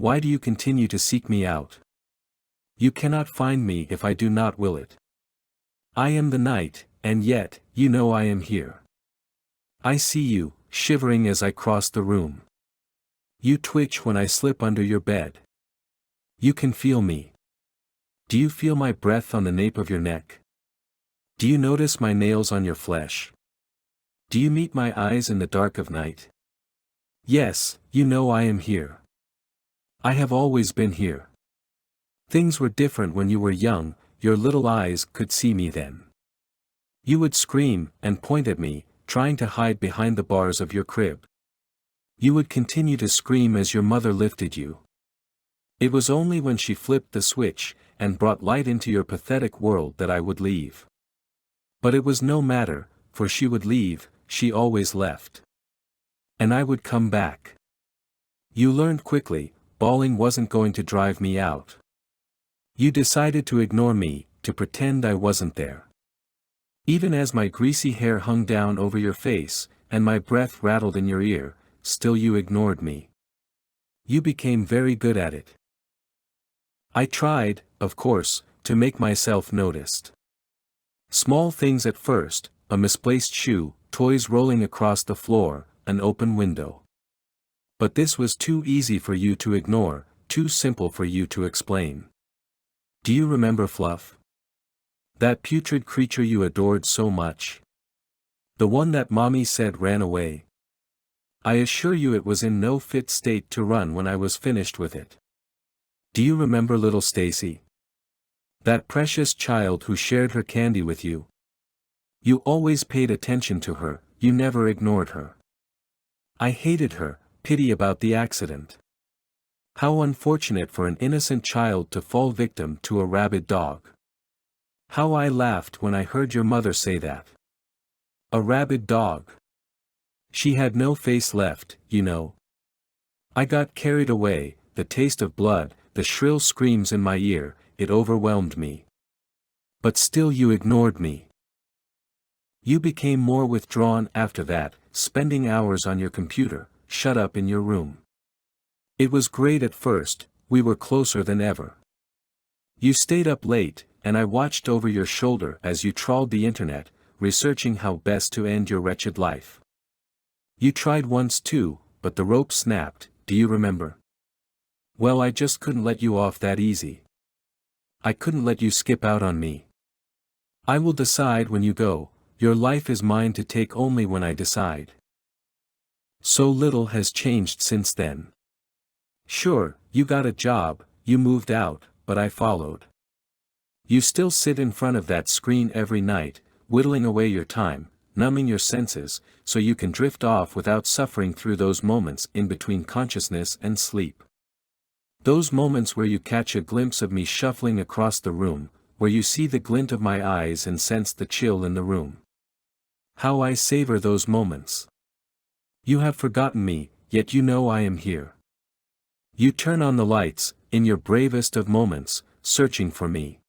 Why do you continue to seek me out? You cannot find me if I do not will it. I am the night, and yet, you know I am here. I see you, shivering as I cross the room. You twitch when I slip under your bed. You can feel me. Do you feel my breath on the nape of your neck? Do you notice my nails on your flesh? Do you meet my eyes in the dark of night? Yes, you know I am here. I have always been here. Things were different when you were young, your little eyes could see me then. You would scream and point at me, trying to hide behind the bars of your crib. You would continue to scream as your mother lifted you. It was only when she flipped the switch and brought light into your pathetic world that I would leave. But it was no matter, for she would leave, she always left. And I would come back. You learned quickly, bawling wasn't going to drive me out. You decided to ignore me, to pretend I wasn't there. Even as my greasy hair hung down over your face, and my breath rattled in your ear, still you ignored me. You became very good at it. I tried, of course, to make myself noticed. Small things at first, a misplaced shoe, toys rolling across the floor, an open window. But this was too easy for you to ignore, too simple for you to explain. Do you remember Fluff? That putrid creature you adored so much? The one that Mommy said ran away? I assure you it was in no fit state to run when I was finished with it. Do you remember little Stacy? That precious child who shared her candy with you? You always paid attention to her, you never ignored her. I hated her, pity about the accident. How unfortunate for an innocent child to fall victim to a rabid dog. How I laughed when I heard your mother say that. A rabid dog. She had no face left, you know. I got carried away, the taste of blood, the shrill screams in my ear, it overwhelmed me. But still you ignored me. You became more withdrawn after that, spending hours on your computer, shut up in your room. It was great at first, we were closer than ever. You stayed up late, and I watched over your shoulder as you trawled the internet, researching how best to end your wretched life. You tried once too, but the rope snapped, do you remember? Well, I just couldn't let you off that easy. I couldn't let you skip out on me. I will decide when you go, your life is mine to take only when I decide. So little has changed since then. Sure, you got a job, you moved out, but I followed. You still sit in front of that screen every night, whittling away your time, numbing your senses, so you can drift off without suffering through those moments in between consciousness and sleep. Those moments where you catch a glimpse of me shuffling across the room, where you see the glint of my eyes and sense the chill in the room. How I savor those moments. You have forgotten me, yet you know I am here. You turn on the lights, in your bravest of moments, searching for me.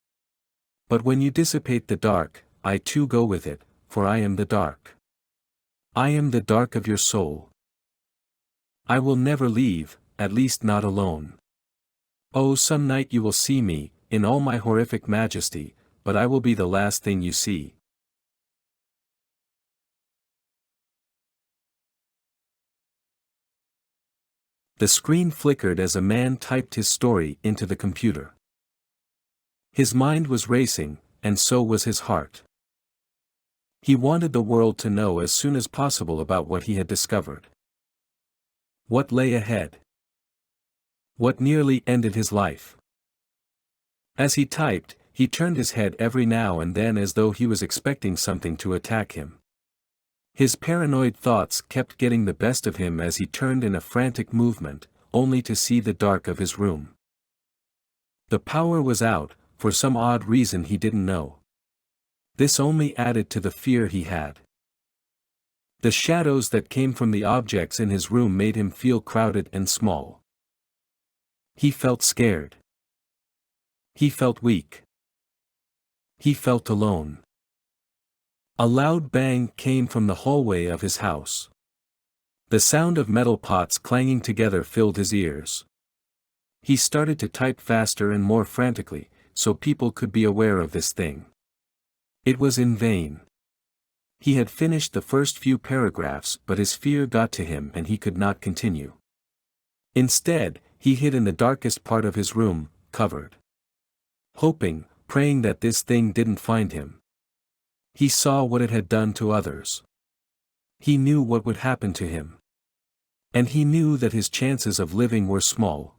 But when you dissipate the dark, I too go with it, for I am the dark. I am the dark of your soul. I will never leave, at least not alone. Oh, some night you will see me, in all my horrific majesty, but I will be the last thing you see. The screen flickered as a man typed his story into the computer. His mind was racing, and so was his heart. He wanted the world to know as soon as possible about what he had discovered. What lay ahead? What nearly ended his life? As he typed, he turned his head every now and then as though he was expecting something to attack him. His paranoid thoughts kept getting the best of him as he turned in a frantic movement, only to see the dark of his room. The power was out, for some odd reason he didn't know. This only added to the fear he had. The shadows that came from the objects in his room made him feel crowded and small. He felt scared. He felt weak. He felt alone. A loud bang came from the hallway of his house. The sound of metal pots clanging together filled his ears. He started to type faster and more frantically, so people could be aware of this thing. It was in vain. He had finished the first few paragraphs, but his fear got to him and he could not continue. Instead, he hid in the darkest part of his room, covered. Hoping, praying that this thing didn't find him. He saw what it had done to others. He knew what would happen to him. And he knew that his chances of living were small.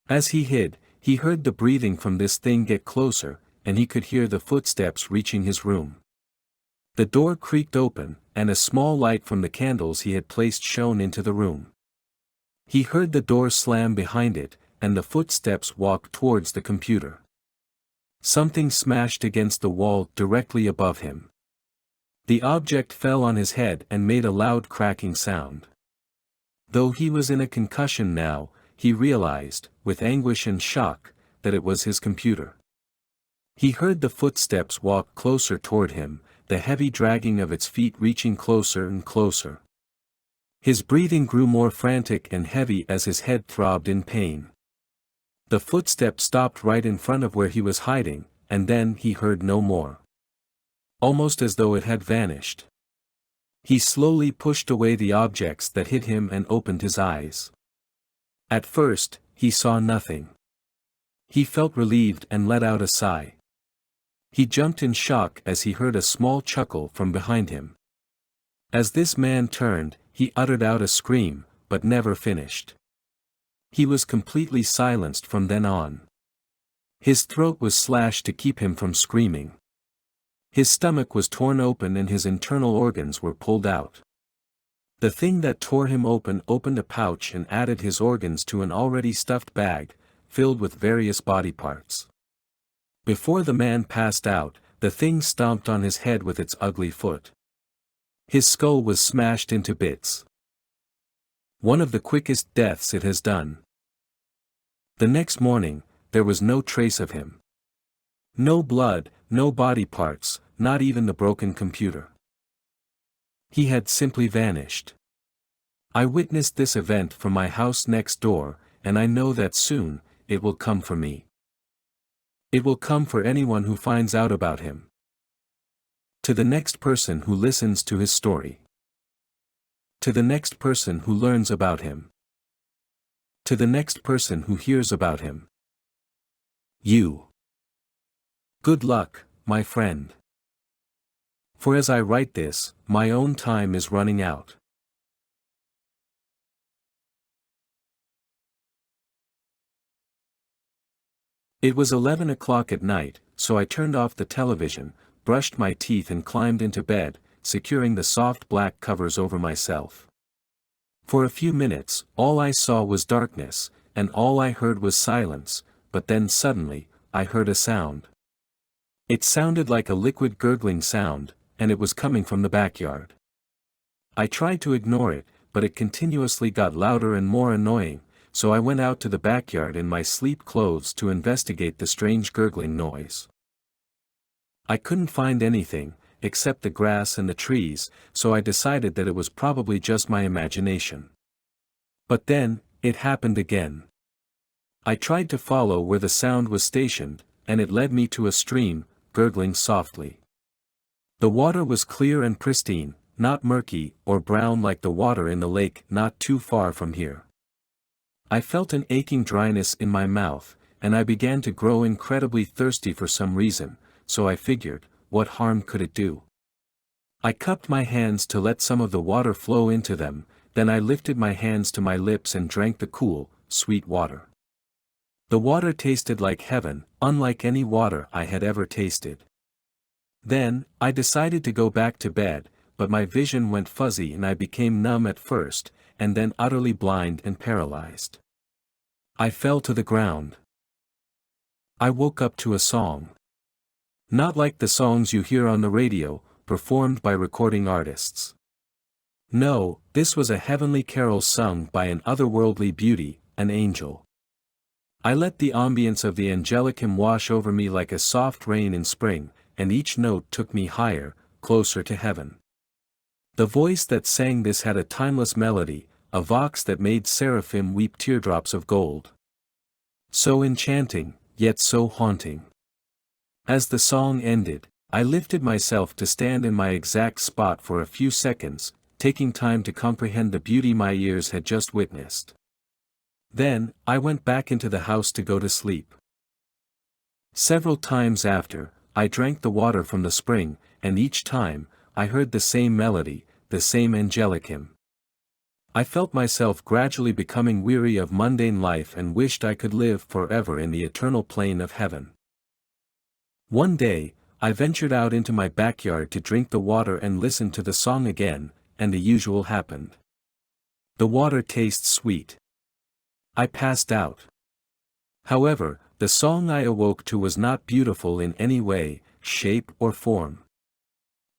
As he hid, he heard the breathing from this thing get closer, and he could hear the footsteps reaching his room. The door creaked open, and a small light from the candles he had placed shone into the room. He heard the door slam behind it, and the footsteps walked towards the computer. Something smashed against the wall directly above him. The object fell on his head and made a loud cracking sound. Though he was in a concussion now, he realized, with anguish and shock, that it was his computer. He heard the footsteps walk closer toward him, the heavy dragging of its feet reaching closer and closer. His breathing grew more frantic and heavy as his head throbbed in pain. The footstep stopped right in front of where he was hiding, and then he heard no more. Almost as though it had vanished. He slowly pushed away the objects that hit him and opened his eyes. At first, he saw nothing. He felt relieved and let out a sigh. He jumped in shock as he heard a small chuckle from behind him. As this man turned, he uttered out a scream, but never finished. He was completely silenced from then on. His throat was slashed to keep him from screaming. His stomach was torn open and his internal organs were pulled out. The thing that tore him opened a pouch and added his organs to an already stuffed bag, filled with various body parts. Before the man passed out, the thing stomped on his head with its ugly foot. His skull was smashed into bits. One of the quickest deaths it has done. The next morning, there was no trace of him. No blood, no body parts, not even the broken computer. He had simply vanished. I witnessed this event from my house next door, and I know that soon, it will come for me. It will come for anyone who finds out about him. To the next person who listens to his story. To the next person who learns about him. To the next person who hears about him. You. Good luck, my friend. For as I write this, my own time is running out. It was 11 o'clock at night, so I turned off the television, brushed my teeth and climbed into bed, securing the soft black covers over myself. For a few minutes, all I saw was darkness, and all I heard was silence, but then suddenly, I heard a sound. It sounded like a liquid gurgling sound, and it was coming from the backyard. I tried to ignore it, but it continuously got louder and more annoying, so I went out to the backyard in my sleep clothes to investigate the strange gurgling noise. I couldn't find anything, except the grass and the trees, so I decided that it was probably just my imagination. But then, it happened again. I tried to follow where the sound was stationed, and it led me to a stream, gurgling softly. The water was clear and pristine, not murky or brown like the water in the lake not too far from here. I felt an aching dryness in my mouth, and I began to grow incredibly thirsty for some reason, so I figured, what harm could it do? I cupped my hands to let some of the water flow into them, then I lifted my hands to my lips and drank the cool, sweet water. The water tasted like heaven, unlike any water I had ever tasted. Then, I decided to go back to bed, but my vision went fuzzy and I became numb at first, and then utterly blind and paralyzed. I fell to the ground. I woke up to a song. Not like the songs you hear on the radio, performed by recording artists. No, this was a heavenly carol sung by an otherworldly beauty, an angel. I let the ambience of the angelic hymn wash over me like a soft rain in spring, and each note took me higher, closer to heaven. The voice that sang this had a timeless melody, a vox that made seraphim weep teardrops of gold. So enchanting, yet so haunting. As the song ended, I lifted myself to stand in my exact spot for a few seconds, taking time to comprehend the beauty my ears had just witnessed. Then, I went back into the house to go to sleep. Several times after, I drank the water from the spring, and each time, I heard the same melody, the same angelic hymn. I felt myself gradually becoming weary of mundane life and wished I could live forever in the eternal plain of heaven. One day, I ventured out into my backyard to drink the water and listen to the song again, and the usual happened. The water tastes sweet. I passed out. However, the song I awoke to was not beautiful in any way, shape or form.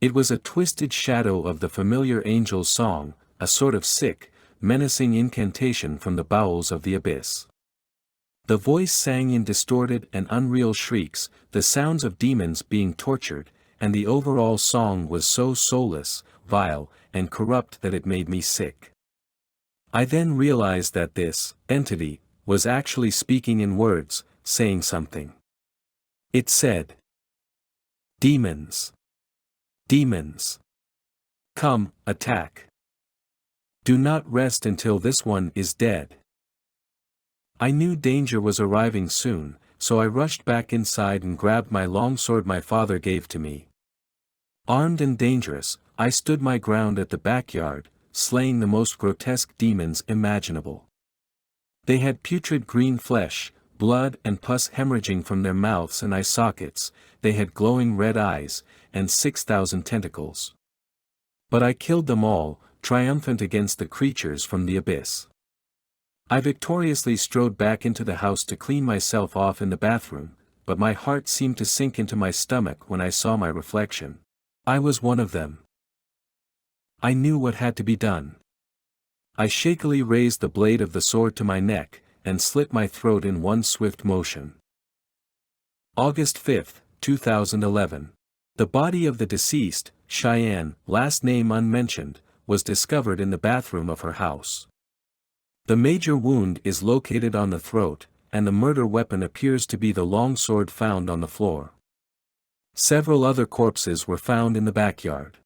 It was a twisted shadow of the familiar angel's song, a sort of sick, menacing incantation from the bowels of the abyss. The voice sang in distorted and unreal shrieks, the sounds of demons being tortured, and the overall song was so soulless, vile, and corrupt that it made me sick. I then realized that this entity was actually speaking in words, saying something. It said, "Demons. Demons. Come, attack. Do not rest until this one is dead." I knew danger was arriving soon, so I rushed back inside and grabbed my long sword my father gave to me. Armed and dangerous, I stood my ground at the backyard, slaying the most grotesque demons imaginable. They had putrid green flesh, blood and pus hemorrhaging from their mouths and eye sockets, they had glowing red eyes, and 6,000 tentacles. But I killed them all, triumphant against the creatures from the abyss. I victoriously strode back into the house to clean myself off in the bathroom, but my heart seemed to sink into my stomach when I saw my reflection. I was one of them. I knew what had to be done. I shakily raised the blade of the sword to my neck, and slit my throat in one swift motion. August 5, 2011. The body of the deceased, Cheyenne, last name unmentioned, was discovered in the bathroom of her house. The major wound is located on the throat, and the murder weapon appears to be the long sword found on the floor. Several other corpses were found in the backyard.